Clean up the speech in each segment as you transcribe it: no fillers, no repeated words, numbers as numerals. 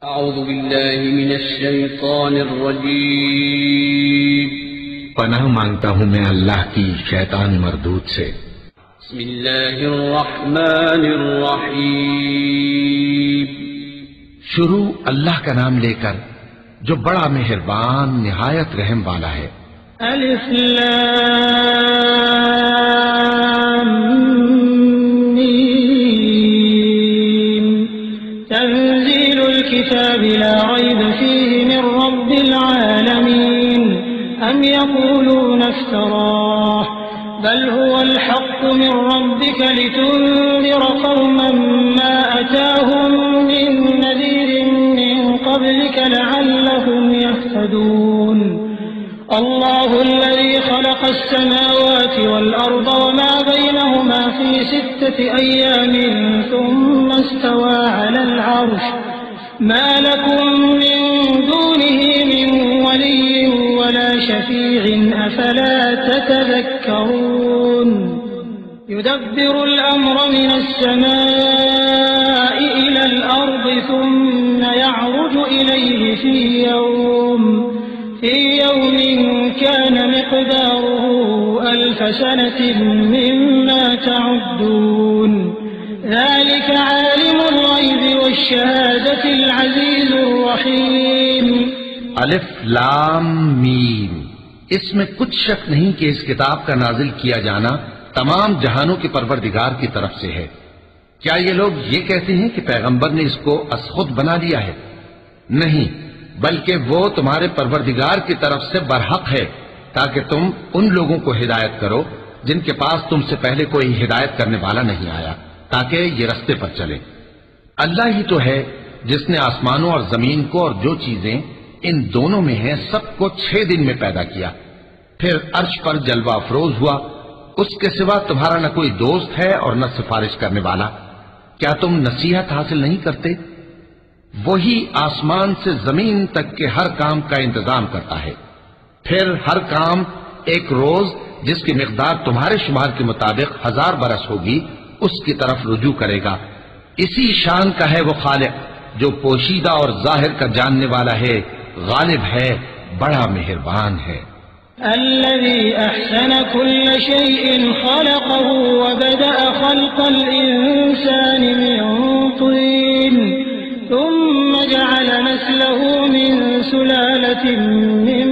अऊज़ु बिल्लाहि मिनश शैतानिर रजीम। पनाह मांगता हूँ मैं अल्लाह की शैतान मरदूद से। बिस्मिल्लाहिर रहमानिर रहीम। शुरू अल्लाह का नाम लेकर जो बड़ा मेहरबान निहायत रहम वाला है। अलिफ लाम मीम तंज़ीलुल किताबि ला रैब फ़ीहि मिन रब्बिल आलमीन अम यक़ूलूना इफ़्तराह बल हुवल हक़्क़ु मिन रब्बिका लितुन्ज़िरा क़ौमन मा अताहुम मिन नज़ीरिन मिन क़ब्लिका लअल्लहुम यहतदून। अल्लाहु अल्लज़ी ख़लक़स समावाति वल अर्ज़ वमा बैनहुमा फ़ी सित्तति अय्यामिन सुम्मा इस्तवा अलल अर्श मा लकुम मिन दूनिही मिन वलिय्यिन वला शफ़ी'इन अफ़ला ततज़क्करून। युदब्बिरुल अम्र मिनस समा'i इलल अर्ज़ि सुम्मा यअरुजु इलैहि फ़ी यौमिन कान मिक़दारुहु अल्फ़ सनतिन मिम्मा तअुद्दून। ज़ालिक आलिमुल ग़ैबि वश्शहादतिल अज़ीज़ुर रहीम। अलिफ लाम मीम। इसमें कुछ शक नहीं कि इस किताब का नाजिल किया जाना तमाम जहानों के परवरदिगार की तरफ से है। क्या ये लोग ये कहते हैं कि पैगंबर ने इसको असखुद बना लिया है? नहीं, बल्कि वो तुम्हारे परवरदिगार की तरफ से बरहक है, ताकि तुम उन लोगों को हिदायत करो जिनके पास तुमसे पहले कोई हिदायत करने वाला नहीं आया, ताकि ये रास्ते पर चले। अल्लाह ही तो है जिसने आसमानों और जमीन को और जो चीजें इन दोनों में हैं सबको 6 दिन में पैदा किया, फिर अर्श पर जलवा अफरोज हुआ। उसके सिवा तुम्हारा न कोई दोस्त है और न सिफारिश करने वाला। क्या तुम नसीहत हासिल नहीं करते? वही आसमान से जमीन तक के हर काम का इंतजाम करता है, फिर हर काम एक रोज जिसकी मिकदार तुम्हारे शुमार के मुताबिक 1000 बरस होगी उसकी तरफ रुजू करेगा। इसी शान का है वो खालिक जो पोशीदा और जाहिर का जानने वाला है, गालिब है, बड़ा मेहरबान है। अल्लज़ी अहसन कुल्ल शैइन खलक़हु व बदअ खल्क़ल इंसानि मिन तीन थुम्मा जअल नस्लहु मिन सुलालतिन मिन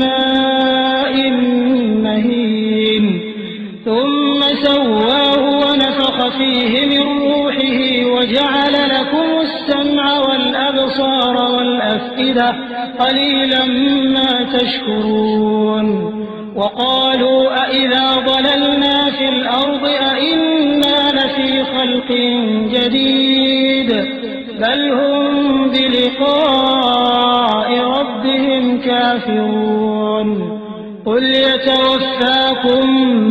माइन महीन थुम्मा सव्वाहु व नफ़ख़ फ़ीहि मिन रूहिही व जअल लकुमुस सम्अ वल अबसार वल अफ़इदा क़लीलन मा तशकुरून। वक़ालू अइज़ा ज़ललना फ़िल अर्ज़ि अइन्ना लफ़ी ख़ल्क़िन जदीद बल हुम बिलिक़ाइ रब्बिहिम काफ़िरून। क़ुल यतवफ़्फ़ाकुम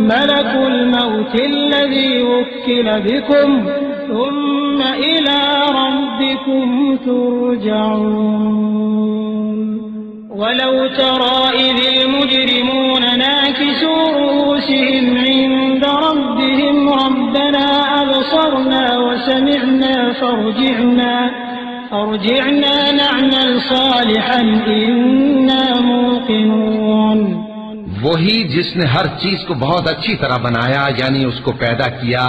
मलकुल मौति अल्लज़ी वुक्किल बिकुम थुम्मा इला रब्बिकुम तुरजऊन। वलौ तरा इज़िल मुजरिमून नाकिसू रूसिहिम इंद रब्बिहिम रब्बना अबसरना व समिअना फर्जिअना नअमल सालिहन इन्ना मूक़िनून। वही जिसने हर चीज को बहुत अच्छी तरह बनाया, यानी उसको पैदा किया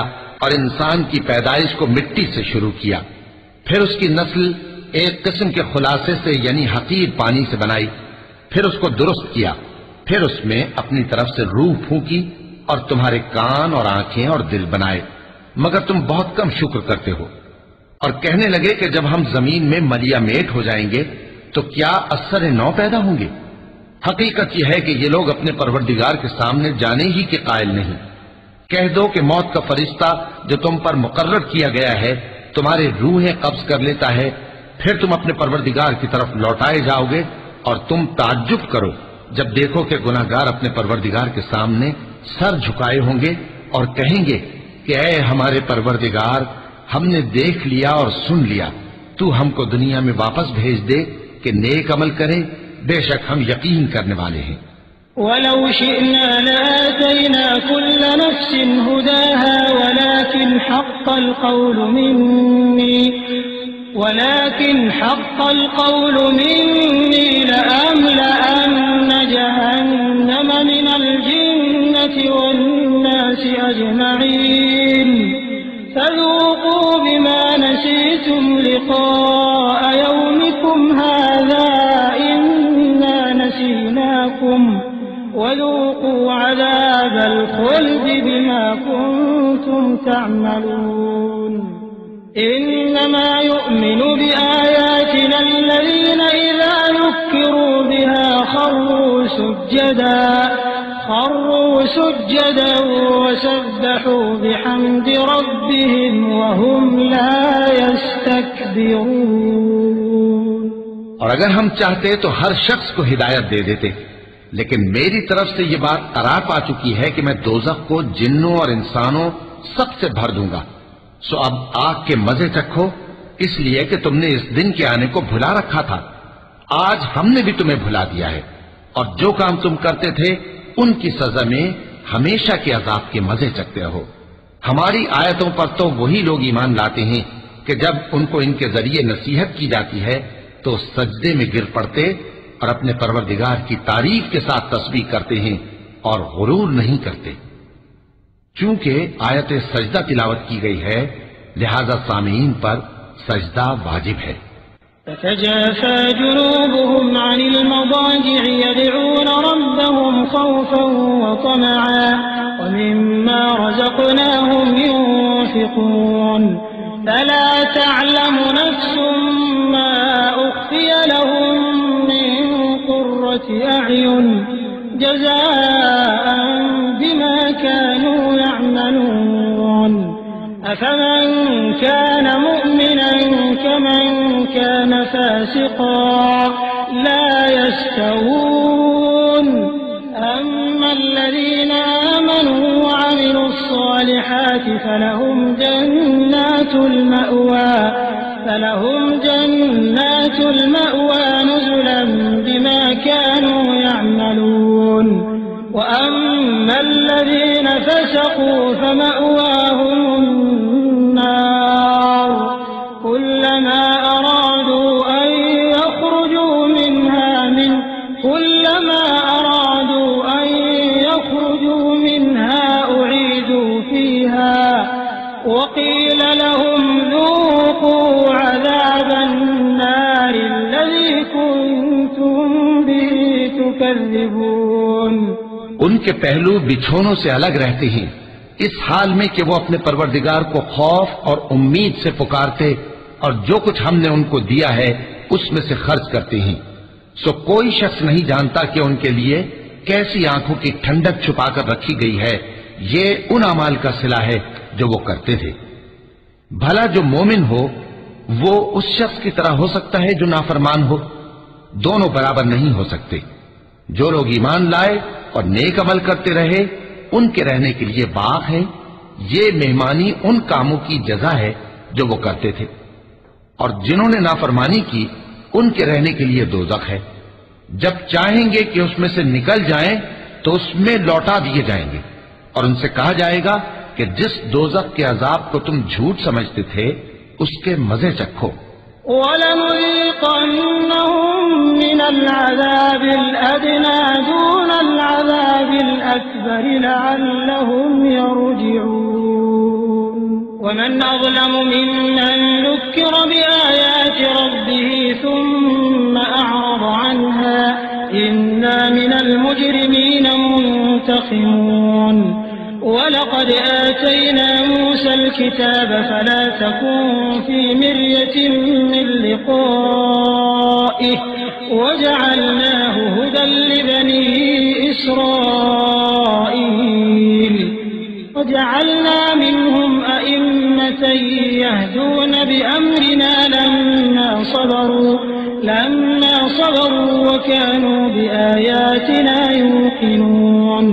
और इंसान की पैदाइश को मिट्टी से शुरू किया, फिर उसकी नस्ल एक किस्म के खुलासे से यानी हकीर पानी से बनाई, फिर उसको दुरुस्त किया, फिर उसमें अपनी तरफ से रूह फूंकी और तुम्हारे कान और आंखें और दिल बनाए, मगर तुम बहुत कम शुक्र करते हो। और कहने लगे कि जब हम जमीन में मलिया मेट हो जाएंगे तो क्या असर नौ पैदा होंगे। हकीकत यह है कि ये लोग अपने परवरदिगार के सामने जाने ही के कायल नहीं। कह दो कि मौत का फरिश्ता जो तुम पर मुकर्रर किया गया है तुम्हारे रूहें कब्ज कर लेता है, फिर तुम अपने परवरदिगार की तरफ लौटाए जाओगे और तुम ताज्जुब करो जब देखो कि गुनाहगार अपने परवरदिगार के सामने सर झुकाए होंगे और कहेंगे कि ऐ हमारे परवरदिगार, हमने देख लिया और सुन लिया, तू हमको दुनिया में वापस भेज दे कि नेक अमल करें, बेशक हम यकीन करने वाले हैं। वलौ शिअना लआतैना कुल्ल नफ्सिन हुदाहा वलाकिन हक़्क़ल क़ौलु मिन्नी वलाकिन हक़्क़ल क़ौलु मिन्नी लअमलअन्न जहन्नम मिनल जिन्नति वन्नासि अजमईन फ़ज़ूक़ू बिमा नसीतुम लिक़ाअ यौमिकुम हाज़ा इन्ना नसीनाकुम वज़ूक़ू अज़ाबल ख़ुल्दि बिमा कुन्तुम तअमलून। इन्नमा युअमिनु बिआयातिना अल्लज़ीना इज़ा ज़ुक्किरू बिहा ख़र्रू सुज्जदा वसब्बहू बिहम्दि रब्बिहिम वहुम ला यस्तकबिरून। और अगर हम चाहते तो हर शख्स को हिदायत दे देते, लेकिन मेरी तरफ से ये बात करार पा चुकी है कि मैं दोज़ख को जिन्नों और इंसानों सबसे भर दूंगा। सो अब आग के मजे चखो, इसलिए कि तुमने इस दिन के आने को भुला रखा था। आज हमने भी तुम्हें भुला दिया है, और जो काम तुम करते थे उनकी सजा में हमेशा के अजाब के मजे चखते रहो। हमारी आयतों पर तो वही लोग ईमान लाते हैं कि जब उनको इनके जरिए नसीहत की जाती है तो सजदे में गिर पड़ते और अपने परवरदिगार की तारीफ के साथ तस्बीह करते हैं और गुरूर नहीं करते। चूंकि आयत सजदा तिलावत की गई है, लिहाजा सामीन पर सजदा वाजिब है। ततजाफा जुनूबुहुम अनिल मदाजि'i यदऊन रब्बहुम खौफन व तमअन व मिम्मा रज़क़नाहुम युनफ़िक़ून फला तअलमु नफ्सुम मा उख़फ़िय लहुम मिन क़ुर्रति अ'युन जज़ाअन बिमा कानू यअमलून। अफमन कान मुअमिनन कमन कान फासिक़ा ला यस्तवून। अम्मा अल्लज़ीना आमनू व अमिलुस्सालिहाति फलहुम जन्नातुल मअवा नुज़ुलन बिमा कानू यअमलून। वअम्मा अल्लज़ीन फसक़ू फमअवाहुम النار كلما أرادوا أن يخرجوا منها أعيدوا فيها وقيل لهم ذوقوا عذاب النار الذي كنتم به تكذبون। उनके पहलू बिछोनों से अलग रहते हैं, इस हाल में कि वो अपने परवरदिगार को खौफ और उम्मीद से पुकारते और जो कुछ हमने उनको दिया है उसमें से खर्च करते हैं। सो कोई शख्स नहीं जानता कि उनके लिए कैसी आंखों की ठंडक छुपाकर रखी गई है। ये उन अमाल का सिला है जो वो करते थे। भला जो मोमिन हो वो उस शख्स की तरह हो सकता है जो नाफरमान हो? दोनों बराबर नहीं हो सकते। जो लोग ईमान लाए और नेक अमल करते रहे उनके रहने के लिए बाग है। ये मेहमानी उन कामों की जजा है जो वो करते थे, और जिन्होंने नाफरमानी की उनके रहने के लिए दोज़ख है। जब चाहेंगे कि उसमें से निकल जाएं तो उसमें लौटा दिए जाएंगे और उनसे कहा जाएगा कि जिस दोज़ख के अजाब को तुम झूठ समझते थे उसके मजे चखो। वलनुज़ीक़न्नहुम मिनल अज़ाबिल अदना दूनल अज़ाबिल अकबर लअल्लहुम यरजिऊन। वमन अज़लमु मिम्मन ज़ुक्किर बिआयाति रब्बिहि सुम्मा अअरज़ अन्हा इन्ना मिनल मुजरिमीन मुंतक़िमून। वलक़द आतैना मूसल किताब फला तकुन फी मिर्यतिन मिन लिक़ाइहि वजअलनाहु हुदन लिबनी इस्राईल वजअलना मिनहुम अइम्मतन यहदून बिअम्रिना लम्मा صبروا وكانوا بآياتنا يوقنون।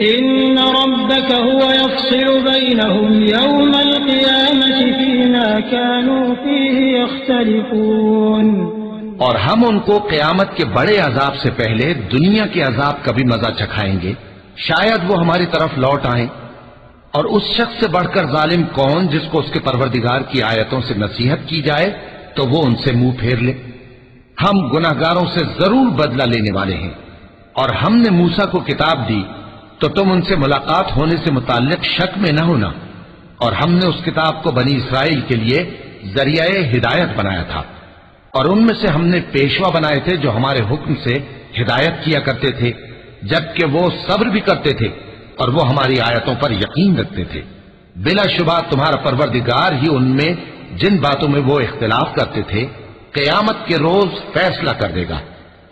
إن ربك هو يفصل بينهم يوم القيامة فيما كانوا فيه يختلفون। और हम उनको क़यामत के बड़े अजाब से पहले दुनिया के अजाब का भी मजा चखाएंगे। शायद वो हमारी तरफ लौट आए। और उस शख्स से बढ़कर जालिम कौन जिसको उसके परवरदिगार की आयतों से नसीहत की जाए तो वो उनसे मुंह फेर ले। हम गुनाहगारों से जरूर बदला लेने वाले हैं। और हमने मूसा को किताब दी तो तुम उनसे मुलाकात होने से मुताल्लिक शक में न होना। और हमने उस किताब को बनी इसराइल के लिए जरियाए हिदायत बनाया था। और उनमें से हमने पेशवा बनाए थे जो हमारे हुक्म से हिदायत किया करते थे, जबकि वो सब्र भी करते थे और वो हमारी आयतों पर यकीन रखते थे। बिलाशुबा तुम्हारा परवरदिगार ही उनमें जिन बातों में वो इख्तिलाफ करते थे क़यामत के रोज फैसला कर देगा।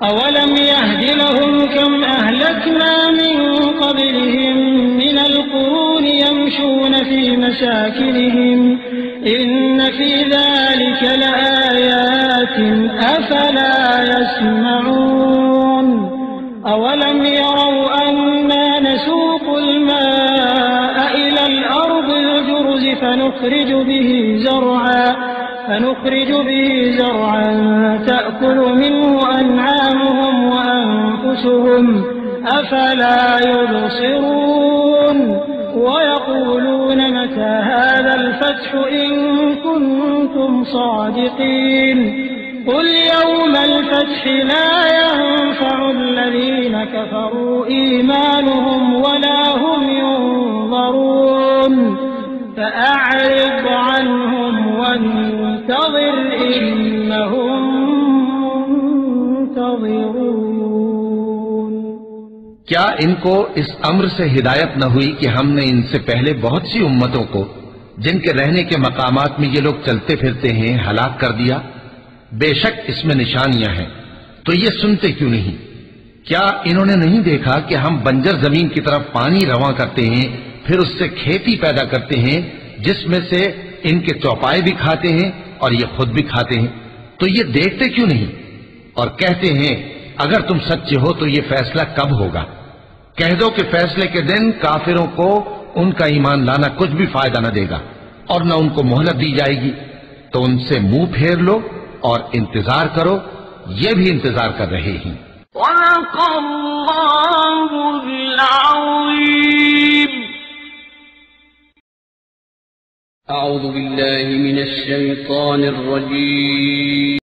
अवलम यहदि लहुम कम अहलकना मिन क़ब्लिहिम मिनल क़ुरून यमशून फी मसाकिनिहिम इन्न फी ज़ालिका लआयातिन अफला यस्मऊन अवलम यरौ अन्ना नसूक़ुल माअ इलल अर्दिल जुरज़ फनुख़रिजु बिही ज़रअन तअकुल मिन्हु अनआमुहुम व अनफुसुहुम अफला युबसिरून वयक़ूलून मता हाज़ल फ़त्हु इन कुन्तुम सादिक़ीन क़ुल यौमल फ़त्हि ला यंफ़उल्लज़ीन कफ़रू ईमानुहुम वला हुम युनज़रून फ़अअरिज़ अन्हुम वंतज़िर इन्नहुम मुंतज़िरून। क्या इनको इस अम्र से हिदायत न हुई कि हमने इनसे पहले बहुत सी उम्मतों को जिनके रहने के मकामात में ये लोग चलते फिरते हैं हलाक कर दिया? बेशक इसमें निशानियां हैं, तो ये सुनते क्यों नहीं? क्या इन्होंने नहीं देखा कि हम बंजर जमीन की तरफ पानी रवां करते हैं, फिर उससे खेती पैदा करते हैं जिसमें से इनके चौपाए भी खाते हैं और ये खुद भी खाते हैं? तो ये देखते क्यों नहीं? और कहते हैं अगर तुम सच्चे हो तो ये फैसला कब होगा? कह दो कि फैसले के दिन काफिरों को उनका ईमान लाना कुछ भी फायदा न देगा और न उनको मोहलत दी जाएगी। तो उनसे मुंह फेर लो और इंतजार करो, ये भी इंतजार कर रहे हैं। अऊज़ु बिल्लाहि मिनश शैतानिर रजीम।